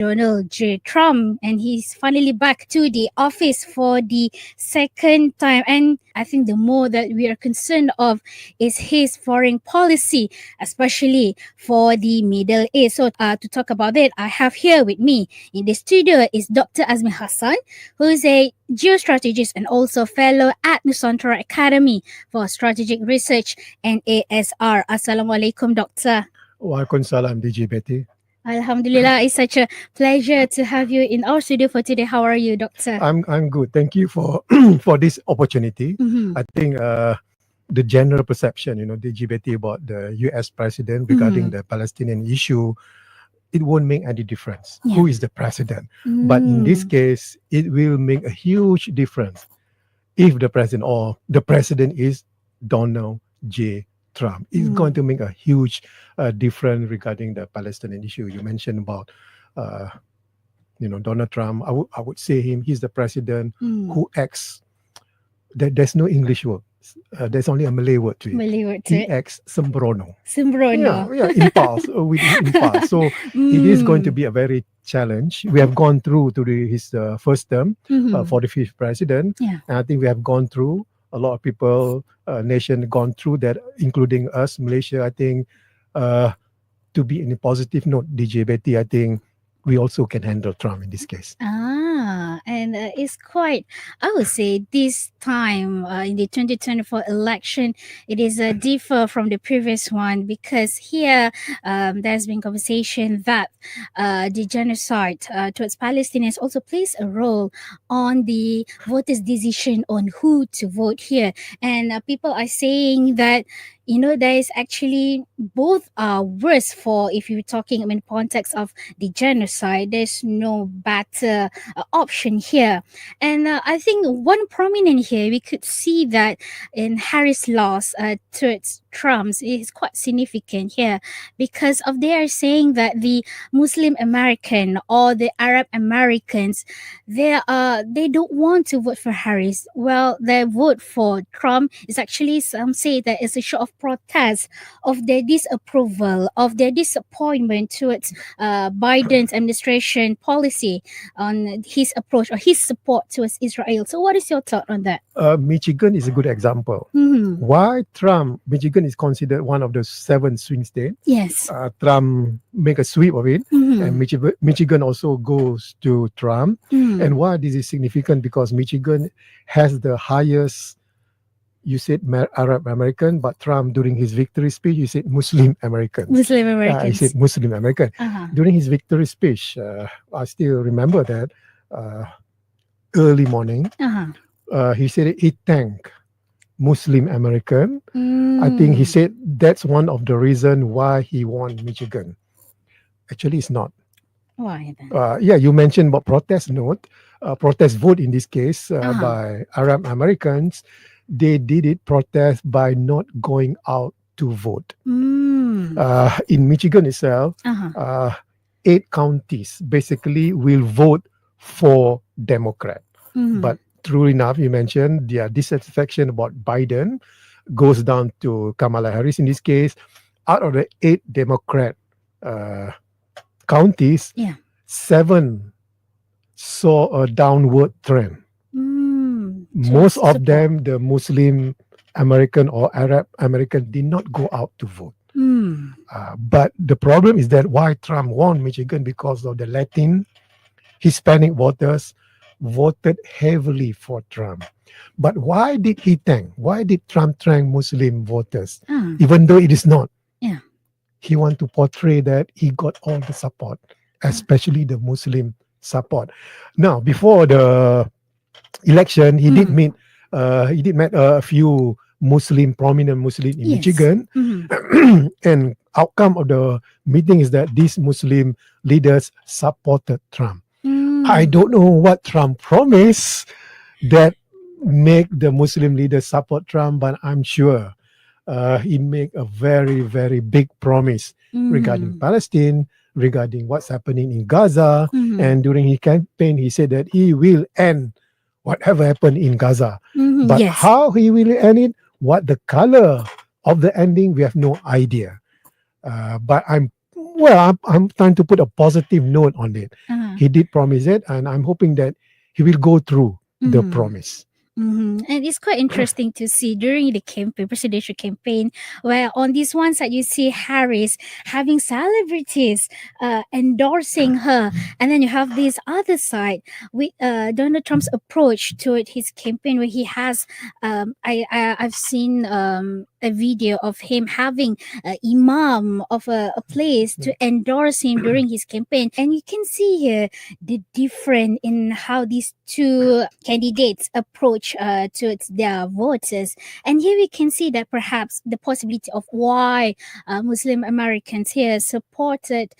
Donald J. Trump, and he's finally back to the office for the second time. And I think the more that we are concerned of is his foreign policy, especially for the Middle East. So to talk about it, I have here with me in the studio is Dr. Azmi Hassan, who is a geostrategist and also fellow at Nusantara Academy for Strategic Research and ASR. Assalamualaikum, Doctor. Waalaikumsalam, DJ Betty. Alhamdulillah, it's such a pleasure to have you in our studio for today. How are you, Doctor? I'm good. Thank you for for this opportunity. I think the general perception, DJ Betty, about the US president regarding the Palestinian issue, it won't make any difference who is the president. But in this case, it will make a huge difference if the president is Donald J. Trump. It's going to make a huge difference regarding the Palestinian issue. You mentioned about, Donald Trump. I would say he's the president who acts. There's no English word. There's only a Malay word to it. He acts sembrono. Sembrono. Yeah, impulse. With impulse. So it is going to be a very challenge. We have gone through to his first term for the fifth president. Yeah. And I think we have gone through. A lot of people, nation gone through that, including us, Malaysia. I think to be in a positive note, DJ Betty, I think we also can handle Trump in this case. And it's quite, I would say, this time in the 2024 election, it is differ from the previous one because here there's been conversation that the genocide towards Palestinians also plays a role on the voters' decision on who to vote here. And people are saying that there is actually both are worse for if you're talking in context of the genocide. There's no better option here. And I think one prominent here, we could see that in Harris' loss towards Trump's is quite significant here because of they are saying that the Muslim American or the Arab Americans, they don't want to vote for Harris. Well, their vote for Trump is actually, some say that it's a show of protest of their disapproval, of their disappointment towards Biden's administration policy on his approach or his support towards Israel. So what is your thought on that? Michigan is a good example. Why Michigan is considered one of the 7 swing states. Yes. Trump make a sweep of it, and Michigan also goes to Trump. And why this is significant? Because Michigan has the highest, you said Arab American, but Trump during his victory speech, you said Muslim American. Muslim Americans. He said Muslim American. During his victory speech, I still remember that early morning, he said he thanked Muslim American. I think he said that's one of the reasons why he won Michigan. Actually, it's not. Why then? You mentioned about protest vote in this case by Arab Americans. They did it protest by not going out to vote. In Michigan itself, 8 counties basically will vote for Democrat. But true enough, you mentioned their dissatisfaction about Biden goes down to Kamala Harris in this case. Out of the 8 Democrat counties, 7 saw a downward trend. Most of them, the Muslim American or Arab American, did not go out to vote. But the problem is that why Trump won Michigan, because of the Latin Hispanic voters voted heavily for Trump. But why did Trump thank Muslim voters, even though it is not? He want to portray that he got all the support, especially the Muslim support. Now, before the election, he did meet a few prominent Muslim in Michigan, and outcome of the meeting is that these Muslim leaders supported Trump. I don't know what Trump promised that make the Muslim leaders support Trump, but I'm sure he make a very, very big promise regarding Palestine, regarding what's happening in Gaza. And during his campaign, he said that he will end whatever happened in Gaza. But how he will end it, what the color of the ending, we have no idea. But I'm Well, I'm trying to put a positive note on it. Uh-huh. He did promise it, and I'm hoping that he will go through the Mm. promise. And it's quite interesting to see during the campaign, presidential campaign, where on this one side you see Harris having celebrities endorsing her, and then you have this other side with Donald Trump's approach to his campaign, where he has, I've seen a video of him having a imam of a place to endorse him during his campaign, and you can see here the difference in how these two candidates approach towards their voters. And here we can see that perhaps the possibility of why Muslim Americans here supported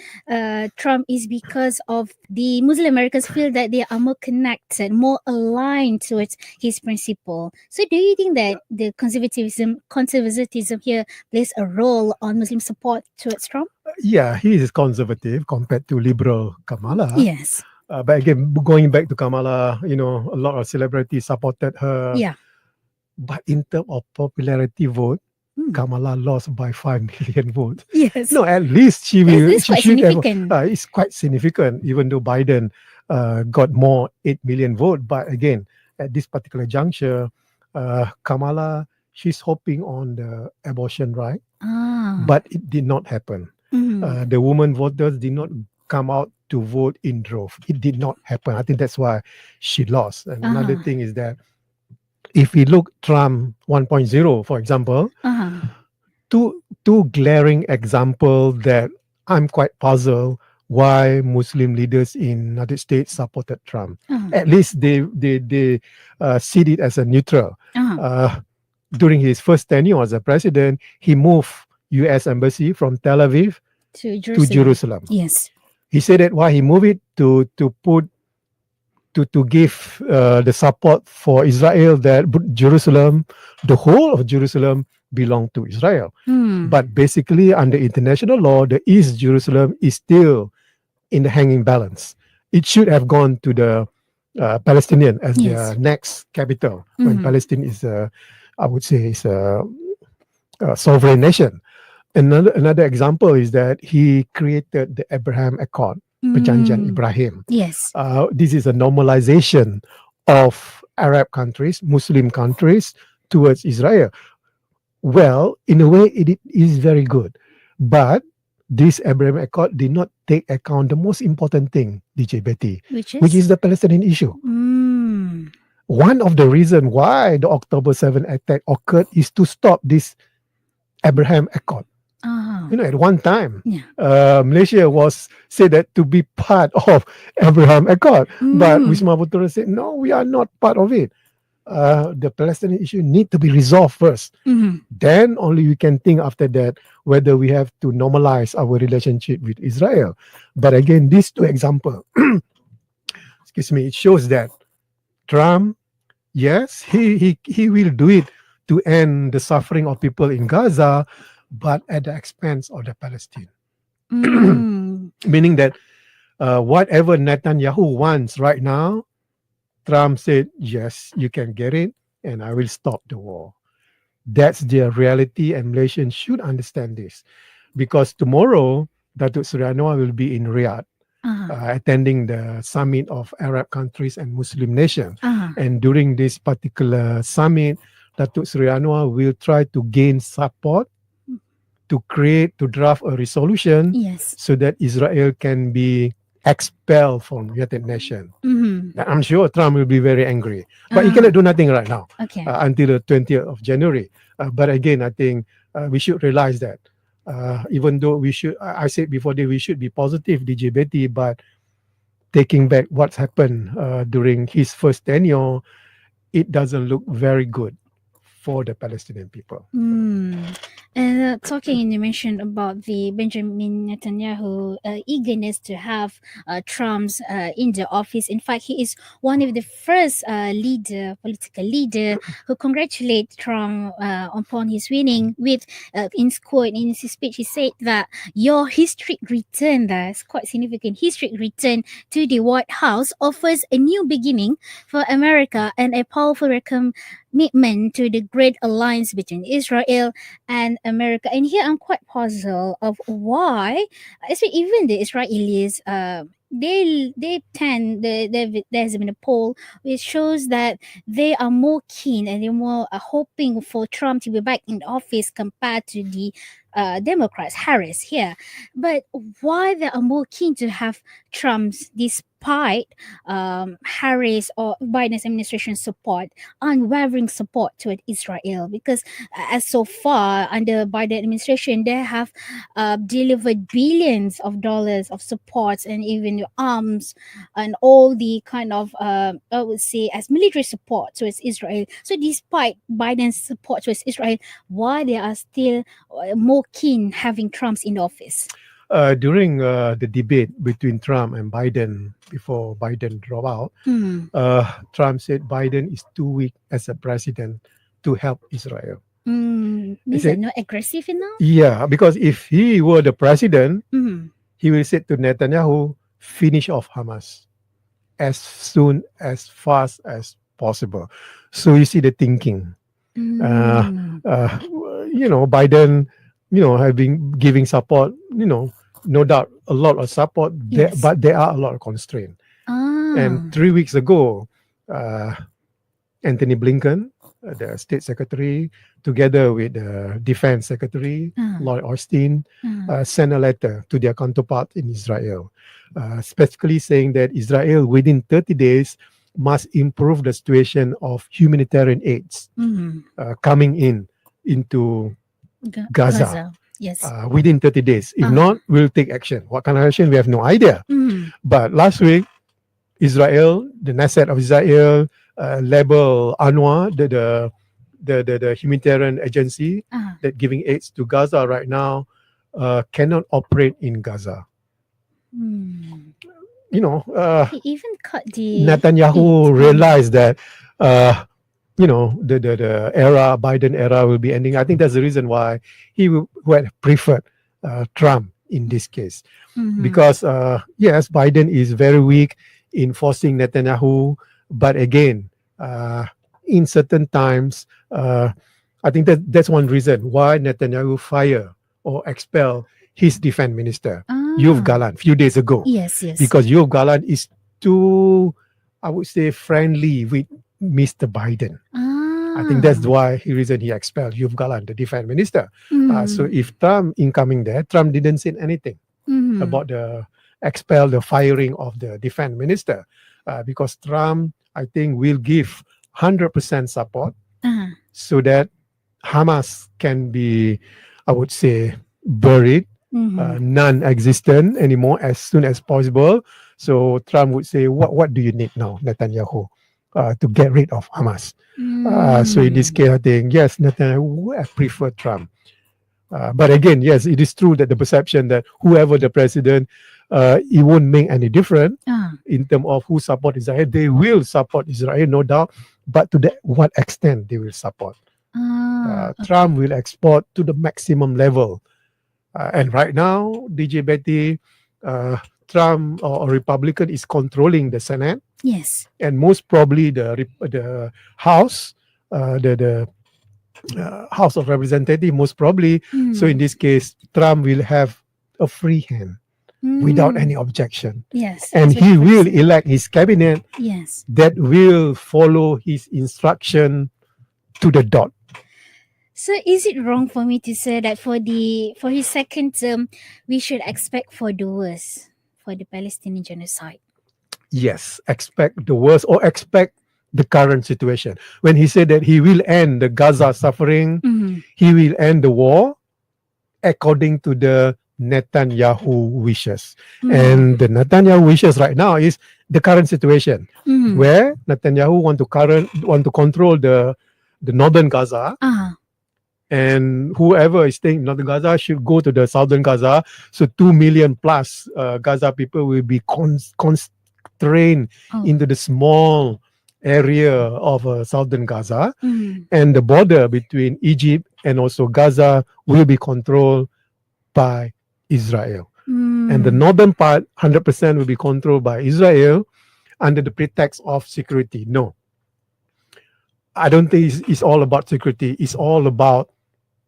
Trump is because of the Muslim Americans feel that they are more connected, more aligned towards his principle. So do you think that the conservatism here plays a role on Muslim support towards Trump? Yeah, he is conservative compared to liberal Kamala. Yes. But again, going back to Kamala, a lot of celebrities supported her. Yeah. But in terms of popularity vote, Hmm. Kamala lost by 5 million votes. Yes. No, at least she It's, will. it's She quite should have. significant. It's quite significant, even though Biden got more 8 million vote. But again, at this particular juncture, Kamala, she's hoping on the abortion right, but it did not happen. Mhm. The women voters did not come out to vote in drove. It did not happen. I think that's why she lost. And another Uh-huh. thing is that if we look Trump 1.0, for example, Uh-huh. two glaring example that I'm quite puzzled why Muslim leaders in United States supported Trump. Uh-huh. At least they see it as a neutral. Uh-huh. During his first tenure as a president, he moved U.S. embassy from Tel Aviv To to Jerusalem. Jerusalem. Yes. He said that why he moved it to give the support for Israel, that Jerusalem, the whole of Jerusalem, belonged to Israel. But basically, under international law, the East Jerusalem is still in the hanging balance. It should have gone to the Palestinian as Yes. their next capital when Palestine is, I would say, is a sovereign nation. Another example is that he created the Abraham Accord, Perjanjian Ibrahim. Yes. This is a normalization of Arab countries, Muslim countries towards Israel. Well, in a way, it is very good. But this Abraham Accord did not take account the most important thing, DJ Betty, which is the Palestinian issue. One of the reasons why the October 7 attack occurred is to stop this Abraham Accord. At one time, Malaysia was said that to be part of Abraham Accord, but Wisma Putra said, no, we are not part of it. The Palestinian issue need to be resolved first. Then only we can think after that whether we have to normalize our relationship with Israel. But again, these two examples, excuse me, it shows that Trump, yes, he will do it to end the suffering of people in Gaza, but at the expense of the Palestine. Meaning that whatever Netanyahu wants right now, Trump said, yes, you can get it, and I will stop the war. That's the reality, and Malaysians should understand this. Because tomorrow, Datuk Seri Anwar will be in Riyadh, attending the summit of Arab countries and Muslim nations. And during this particular summit, Datuk Seri Anwar will try to gain support to draft a resolution so that Israel can be expelled from United Nations. I'm sure Trump will be very angry, but he cannot do nothing right now until the 20th of January. But again, I think we should realize that even though I said before that we should be positive, DJ Betty, but taking back what's happened during his first tenure, it doesn't look very good for the Palestinian people. And talking, you mentioned about the Benjamin Netanyahu eagerness to have Trump's in the office. In fact, he is one of the first political leader who congratulate Trump upon his winning. With in his speech, he said that your historic return, that's quite significant. Historic return to the White House offers a new beginning for America and a powerful commitment to the great alliance between Israel and America, and here I'm quite puzzled of why, especially even the Israelis, they tend there's been a poll which shows that they are more keen and they're more hoping for Trump to be back in office compared to the Democrats, Harris here. But why they are more keen to have Trump's despite Harris or Biden's administration support, unwavering support toward Israel? Because as so far under Biden administration, they have delivered billions of dollars of support and even arms and all the kind of I would say as military support towards Israel. So despite Biden's support towards Israel, why they are still more keen having Trump's in office? During the debate between Trump and Biden before Biden dropped out, Trump said Biden is too weak as a president to help Israel. Is it not aggressive enough? Yeah, because if he were the president, he will say to Netanyahu, finish off Hamas as soon as fast as possible. So you see the thinking. Biden, having giving support, no doubt a lot of support, Yes. but there are a lot of constraints. And 3 weeks ago, Anthony Blinken, the state secretary, together with the defense secretary, Lloyd Austin, sent a letter to their counterpart in Israel, specifically saying that Israel within 30 days must improve the situation of humanitarian aids coming into Gaza. Yes. Within 30 days. If not, we'll take action. What kind of action? We have no idea. But last week, Israel, the Knesset of Israel, labeled UNRWA, the humanitarian agency that giving aids to Gaza right now, cannot operate in Gaza. He even cut the Netanyahu realized that the era, Biden era will be ending. I think that's the reason why he would have preferred Trump in this case. Because, yes, Biden is very weak in forcing Netanyahu. But again, in certain times, I think that's one reason why Netanyahu fire or expel his defense minister, Yoav Gallant, few days ago. Yes. Because Yoav Gallant is too, I would say, friendly with Mr. Biden. I think that's why the reason he expelled Yoav Gallant, the defense minister. So if Trump incoming there, Trump didn't say anything about the firing of the defense minister, because Trump, I think, will give 100% support so that Hamas can be, I would say, buried, non-existent anymore as soon as possible. So Trump would say, what do you need now, Netanyahu, to get rid of Hamas? So in this case, I think, yes, Netanyahu would have preferred Trump. But again, yes, it is true that the perception that whoever the president, it won't make any difference in terms of who support Israel. They will support Israel, no doubt, but to what extent they will support. Trump will export to the maximum level. And right now, DJ Betty, Trump or Republican is controlling the Senate. Yes. And most probably the House, the House of Representatives, most probably. So in this case, Trump will have a free hand without any objection. Yes. And he will elect his cabinet that will follow his instruction to the dot. So is it wrong for me to say that for his second term, we should expect for the worst for the Palestinian genocide? Yes, expect the worst or expect the current situation. When he said that he will end the Gaza suffering, he will end the war according to the Netanyahu wishes. And the Netanyahu wishes right now is the current situation where Netanyahu want to control the northern Gaza. And whoever is staying in northern Gaza should go to the southern Gaza. So 2 million plus Gaza people will be constrained into the small area of southern Gaza. And the border between Egypt and also Gaza will be controlled by Israel. And the northern part, 100% will be controlled by Israel under the pretext of security. No. I don't think it's all about security. It's all about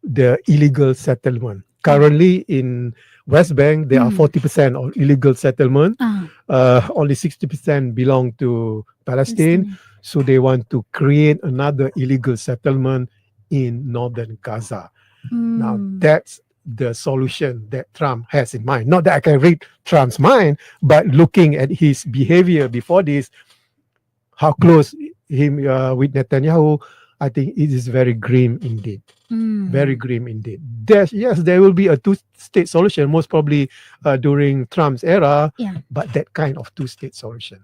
the illegal settlement. Currently in West Bank, there are 40% of illegal settlement. Only 60% belong to Palestine. Palestinian. So they want to create another illegal settlement in northern Gaza. Now, that's the solution that Trump has in mind. Not that I can read Trump's mind, but looking at his behavior before this, how close him with Netanyahu, I think it is very grim indeed. Very grim indeed. Yes, there will be a two-state solution, most probably during Trump's era, Yeah. but that kind of two-state solution.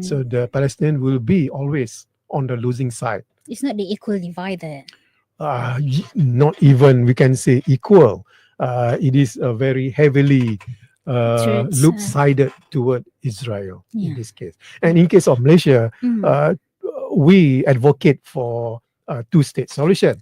So the Palestinian will be always on the losing side. It's not the equal divided. Not even we can say equal. It is a very heavily loop-sided toward Israel in this case. And in case of Malaysia, we advocate for a two-state solution,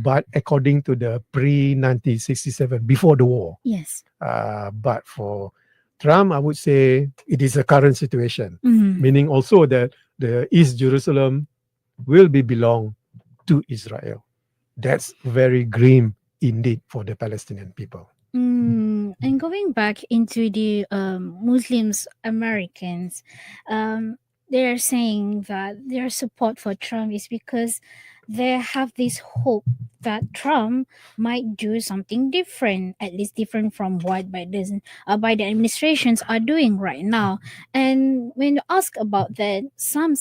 but according to the pre-1967, before the war. Yes. But for Trump, I would say it is a current situation, meaning also that the East Jerusalem will be belong to Israel. That's very grim indeed for the Palestinian people. And going back into the Muslims, Americans, they're saying that their support for Trump is because they have this hope that Trump might do something different, at least different from what Biden, Biden administrations are doing right now. And when you ask about that, some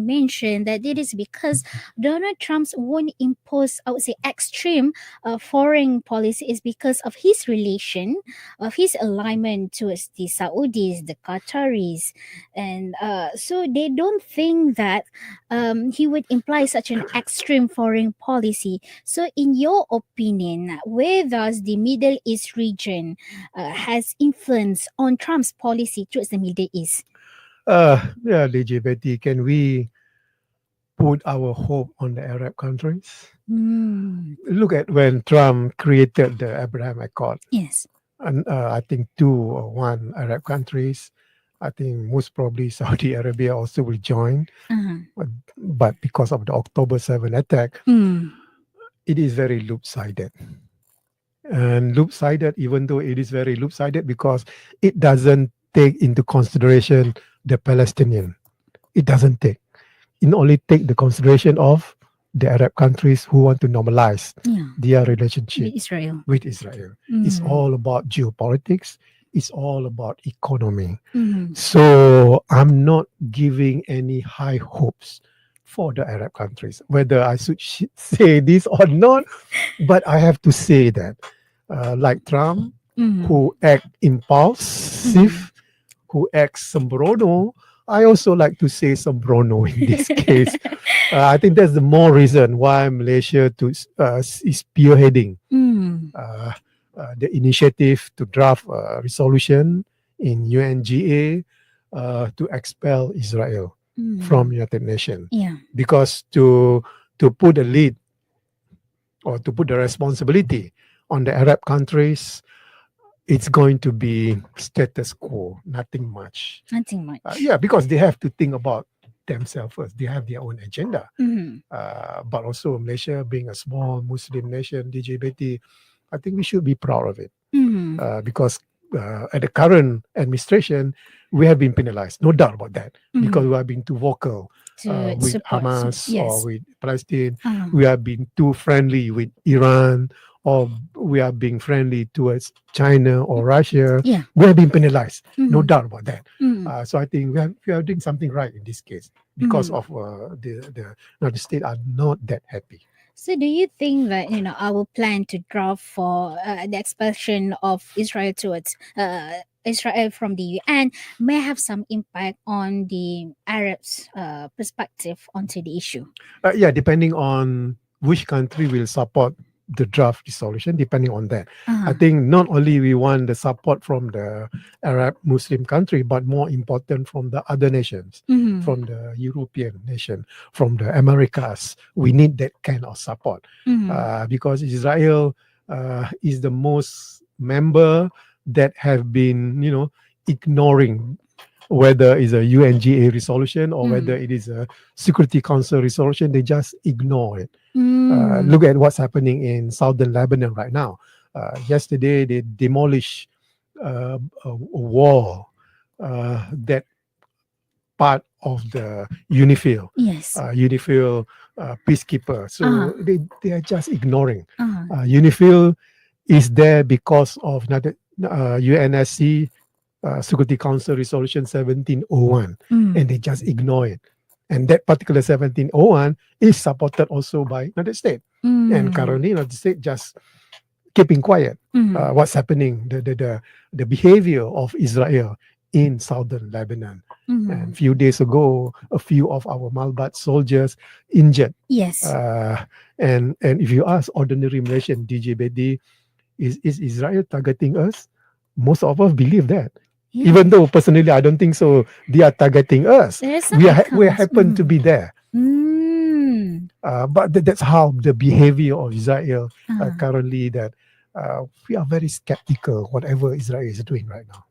mention that it is because Donald Trump won't impose, I would say, extreme foreign policy is because of his relation, of his alignment towards the Saudis, the Qataris, and so they don't think that he would imply such an extreme foreign policy. So, in your opinion, where does the Middle East region has influence on Trump's policy towards the Middle East? DJ Betty, can we put our hope on the Arab countries? Look at when Trump created the Abraham Accord. Yes. And I think 2 or 1 Arab countries. I think most probably Saudi Arabia also will join. But because of the October 7 attack, it is very loop-sided. And loop-sided, even though it is very loop-sided, because it doesn't take into consideration the Palestinian. It doesn't take. It only take the consideration of the Arab countries who want to normalize their relationship with Israel. It's all about geopolitics. It's all about economy. So I'm not giving any high hopes for the Arab countries, whether I should say this or not, but I have to say that, like Trump, who act impulsive, who acts sembrono, I also like to say sembrono in this case. I think that's the more reason why Malaysia is spearheading the initiative to draft a resolution in UNGA to expel Israel from United Nations. Because to put the lead or to put the responsibility on the Arab countries, it's going to be status quo, nothing much. Nothing much. Because they have to think about themselves first. They have their own agenda. But also Malaysia being a small Muslim nation, DJ Betty, I think we should be proud of it. Because at the current administration, we have been penalized, no doubt about that, because we have been too vocal with Hamas or with Palestine. We have been too friendly with Iran, or we are being friendly towards China or Russia. We have been penalized, no doubt about that. So I think we are doing something right in this case because of the state are not that happy. So do you think that, our plan to draft for the expulsion of Israel towards Israel from the UN may have some impact on the Arabs' perspective onto the issue? Depending on which country will support the draft resolution, depending on that. I think not only we want the support from the Arab Muslim country, but more important from the other nations, from the European nation, from the Americas. We need that kind of support because Israel is the most member that have been, ignoring whether it's a UNGA resolution or whether it is a Security Council resolution. They just ignore it. Look at what's happening in southern Lebanon right now. Yesterday, they demolished a wall that part of the UNIFIL, Yes. UNIFIL peacekeeper. So they are just ignoring. Uh-huh. UNIFIL is there because of another UNSC Security Council Resolution 1701, and they just ignore it. And that particular 1701 is supported also by United States. And currently, United States just keeping quiet. What's happening, the behavior of Israel in southern Lebanon. And a few days ago, a few of our Malbat soldiers injured. Yes. And if you ask ordinary Malaysian, DJ Bedi, is Israel targeting us? Most of us believe that. Yeah. Even though personally I don't think so, they are targeting us. We happen to be there. But that's how the behavior of Israel currently, that we are very skeptical whatever Israel is doing right now.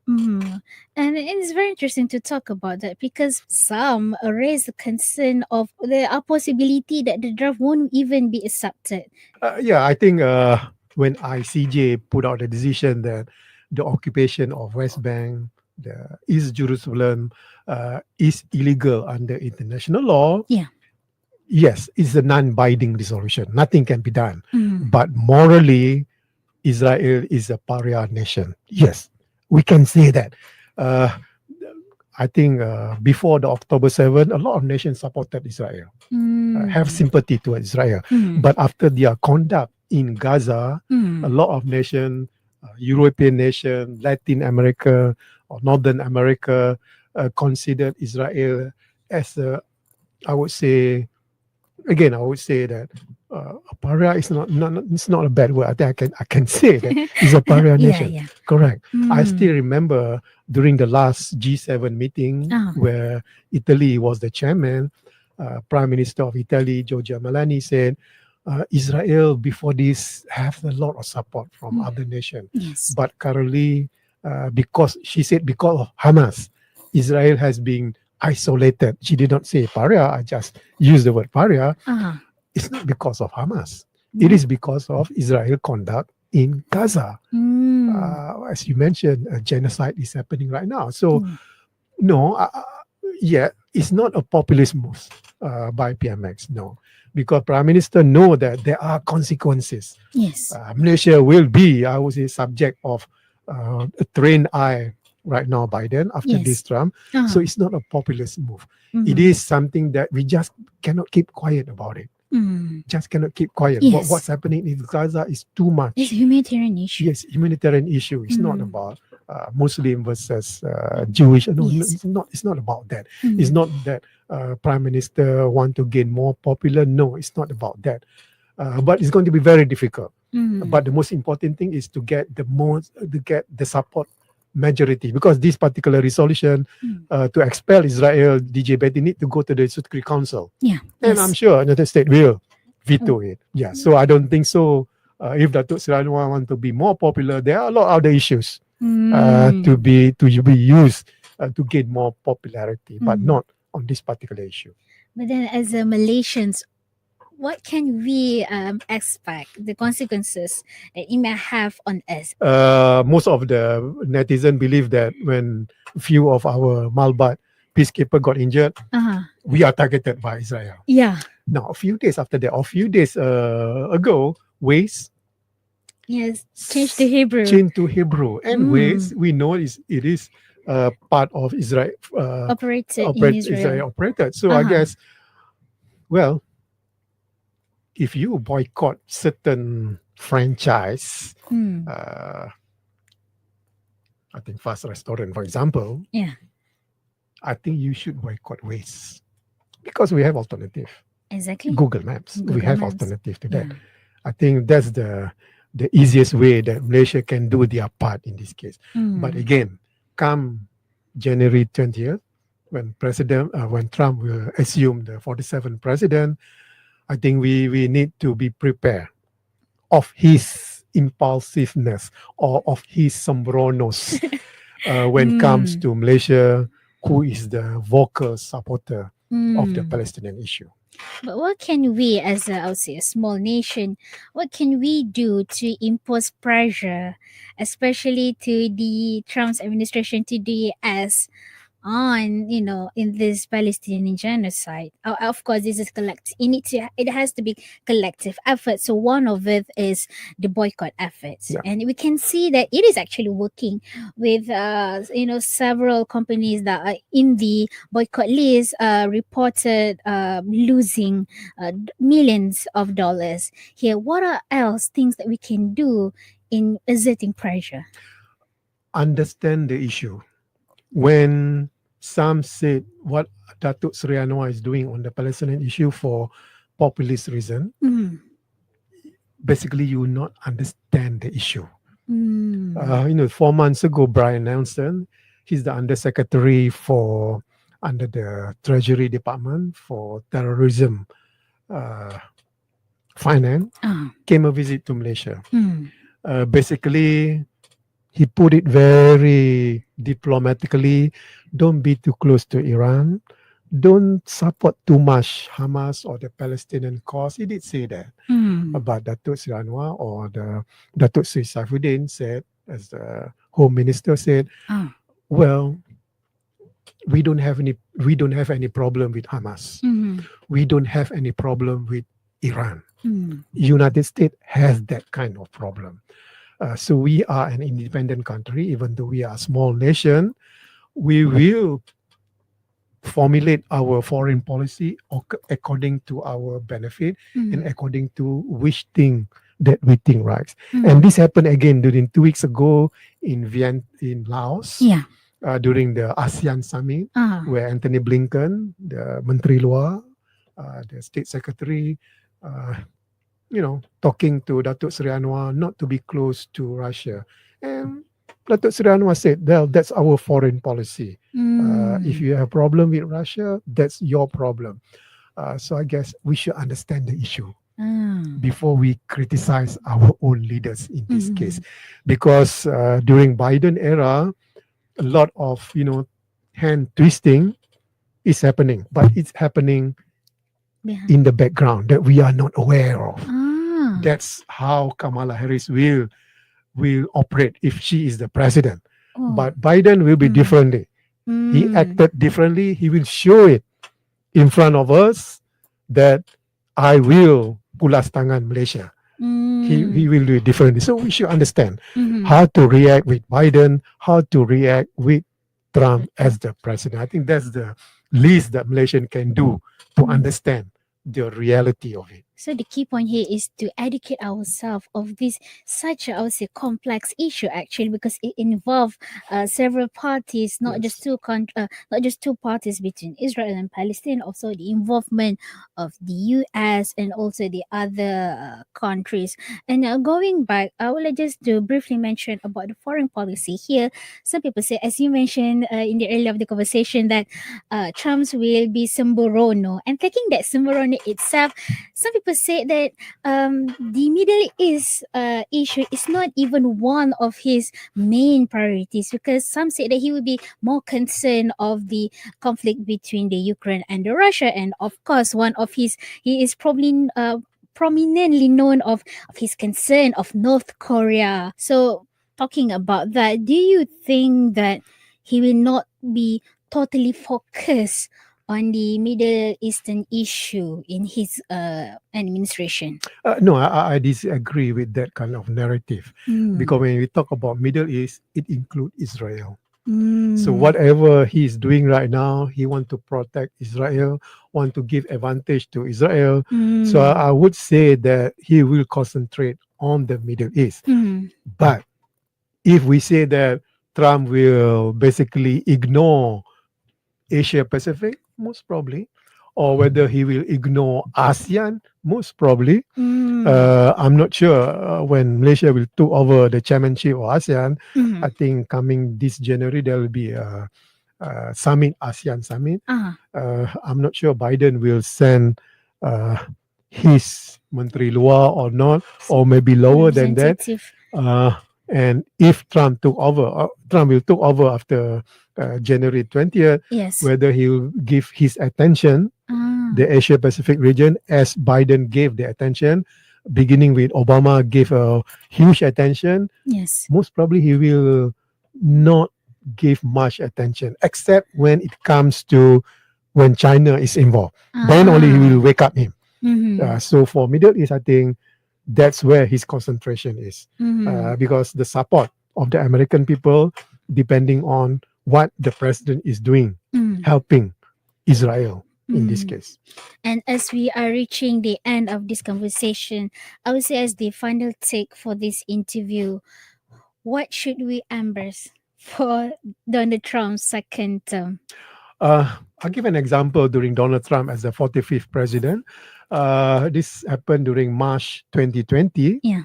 And it's very interesting to talk about that, because some raise the concern of the possibility that the draft won't even be accepted. I think when ICJ put out a decision that the occupation of West Bank, the East Jerusalem, is illegal under international law. Yeah. Yes, it's a non-binding resolution. Nothing can be done. But morally, Israel is a pariah nation. Yes, we can say that. I think before the October 7, a lot of nations supported Israel, have sympathy towards Israel. But after their conduct in Gaza, a lot of nations, European nations, Latin America or Northern America, considered Israel as I would say that a pariah is it's not a bad word. I think I can say that it's a pariah nation. Yeah. Correct. I still remember during the last G7 meeting where Italy was the chairman, Prime Minister of Italy, Giorgia Meloni, said Israel before this have a lot of support from other nations. Yes. But currently, because of Hamas, Israel has been isolated. She did not say pariah. I just used the word pariah. It's not because of Hamas. It is because of Israel conduct in Gaza. As you mentioned, a genocide is happening right now. So, no, it's not a populist move by PMX. No, because Prime Minister know that there are consequences. Yes. Malaysia will be, I would say, subject of a trained eye right now, Biden, after this Trump. So it's not a populist move. It is something that we just cannot keep quiet about it. Just cannot keep quiet. Yes. What's happening in Gaza is too much. It's a humanitarian issue. Yes, humanitarian issue. It's not about Muslim versus Jewish. No, it's not about that. It's not that Prime Minister want to gain more popular. No, it's not about that. But it's going to be very difficult. But the most important thing is to get the support majority, because this particular resolution to expel Israel, DJ Betty, need to go to the Security Council. Yeah. And I'm sure United States will veto it. Yeah. So I don't think so. If Datuk Seri Anwar want to be more popular, there are a lot of other issues to be used to gain more popularity, but not on this particular issue. But then, as a Malaysians, what can we expect the consequences that it may have on us? Most of the netizens believe that when a few of our Malbat peacekeeper got injured, we are targeted by Israel. Yeah. Now, a few days after that, or a few days ago, Waze changed to Hebrew. And Waze, we know it is part of Israel. Operated in Israel. Israel operated. So I guess, well, if you boycott certain franchise, I think fast restaurant, for example, I think you should boycott Waze, because we have alternative. Exactly. Google Maps. We have alternative to that. I think that's the easiest way that Malaysia can do their part in this case. But again, come January 20th, when Trump will assume the 47th president, I think we need to be prepared of his impulsiveness or of his sombronos when it comes to Malaysia, who is the vocal supporter of the Palestinian issue. But what can we, as I would say, a small nation, what can we do to impose pressure, especially to the Trump's administration, to the US, on in this Palestinian genocide? Of course, this is collective. It has to be collective effort. So one of it is the boycott efforts, Yeah. and we can see that it is actually working with several companies that are in the boycott list reported losing millions of dollars. Here, what are else things that we can do in exerting pressure? Understand the issue. When some said what Datuk Seri Anwar is doing on the Palestinian issue for populist reason, Mm. basically you will not understand the issue. Mm. 4 months ago, Brian Nelson, he's the undersecretary under the Treasury Department for terrorism finance, came a visit to Malaysia. Mm. Basically, he put it very diplomatically. Don't be too close to Iran. Don't support too much Hamas or the Palestinian cause. He did say that. But Datuk Seri Anwar or the Datuk Seri Saifuddin said, as the Home Minister said, well, we don't have any problem with Hamas. We don't have any problem with Iran. United States has that kind of problem. So we are an independent country, even though we are a small nation. We will formulate our foreign policy according to our benefit and according to which thing that we think right. And this happened again during 2 weeks ago in Laos. Yeah. During the ASEAN summit, where Anthony Blinken, the Menteri Luar, the State Secretary, talking to Datuk Seri Anwar not to be close to Russia. And Datuk Seri Anwar said, well, that's our foreign policy. If you have a problem with Russia, that's your problem. So I guess we should understand the issue before we criticize our own leaders in this case. Because during Biden era, a lot of, hand twisting is happening, but it's happening in the background that we are not aware of. That's how Kamala Harris will operate if she is the president. But Biden will be differently. He acted differently. He will show it in front of us that I will pulas tangan Malaysia. He will do it differently. So we should understand how to react with Biden, how to react with Trump as the president. I think that's the least that Malaysian can do to understand the reality of it. So the key point here is to educate ourselves of this such I would say complex issue actually, because it involves several parties, not just two parties between Israel and Palestine. Also the involvement of the US and also the other countries. And going back, I would like just to briefly mention about the foreign policy here. Some people say, as you mentioned in the earlier of the conversation, that Trump's will be sembrono, and taking that sembrono itself, some people say that the Middle East issue is not even one of his main priorities, because some say that he will be more concerned of the conflict between the Ukraine and the Russia, and of course he is probably prominently known of his concern of North Korea. So talking about that, do you think that he will not be totally focused on the Middle Eastern issue in his administration? No, I disagree with that kind of narrative. Because when we talk about Middle East, it includes Israel. So whatever he is doing right now, he want to protect Israel, want to give advantage to Israel. So I would say that he will concentrate on the Middle East. But if we say that Trump will basically ignore Asia Pacific, most probably, or whether he will ignore ASEAN, most probably. I'm not sure when Malaysia will take over the chairmanship of ASEAN. I think coming this January, there will be a summit, ASEAN summit. I'm not sure Biden will send his Menteri Luar or not, or maybe lower than that. And if Trump will take over after January 20th, yes, whether he will give his attention the Asia Pacific region, as Biden gave the attention, beginning with Obama gave a huge attention. Yes. Most probably he will not give much attention, except when it comes to when China is involved. Then only he will wake up him. So for Middle East, I think that's where his concentration is, because the support of the American people, depending on what the president is doing, helping Israel in this case. And as we are reaching the end of this conversation, I would say as the final take for this interview, what should we embrace for Donald Trump's second term? I'll give an example during Donald Trump as the 45th president. This happened during March 2020. Yeah.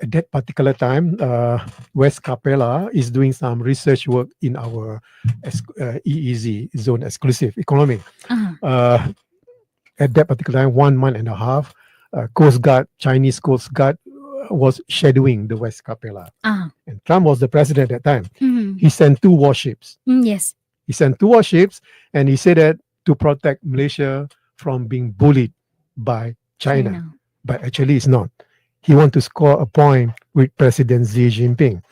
At that particular time, West Capella is doing some research work in our EEZ, Zone Exclusive Economy. At that particular time, 1 month and a half, Coast Guard, Chinese Coast Guard was shadowing the West Capella. And Trump was the president at that time. He sent 2 warships. Yes. He sent 2 warships, and he said that to protect Malaysia from being bullied by China. But actually, it's not. He wants to score a point with President Xi Jinping.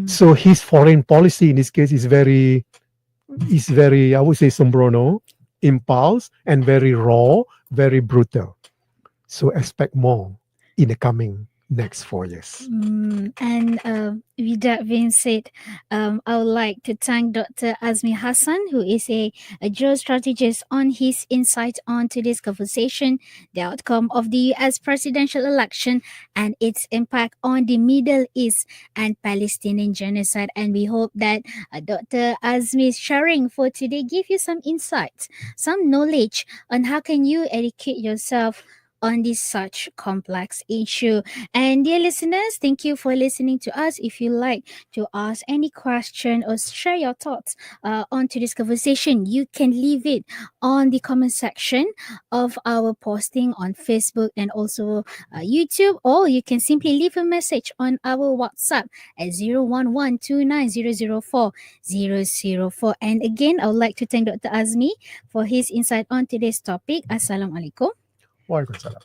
So his foreign policy in this case is very, I would say, sombrono, impulse, and very raw, very brutal. So expect more in the coming next 4 years. And with that being said, I would like to thank Dr. Azmi Hassan, who is a geostrategist, on his insight on today's conversation, the outcome of the US presidential election and its impact on the Middle East and Palestinian genocide. And we hope that Dr. Azmi's sharing for today give you some insights, some knowledge on how can you educate yourself on this such complex issue. And dear listeners, thank you for listening to us. If you like to ask any question or share your thoughts on today's conversation, you can leave it on the comment section of our posting on Facebook and also YouTube, or you can simply leave a message on our WhatsApp at 01129004004. And again, I would like to thank Dr. Azmi for his insight on today's topic. Assalamualaikum. Waalaikumsalam.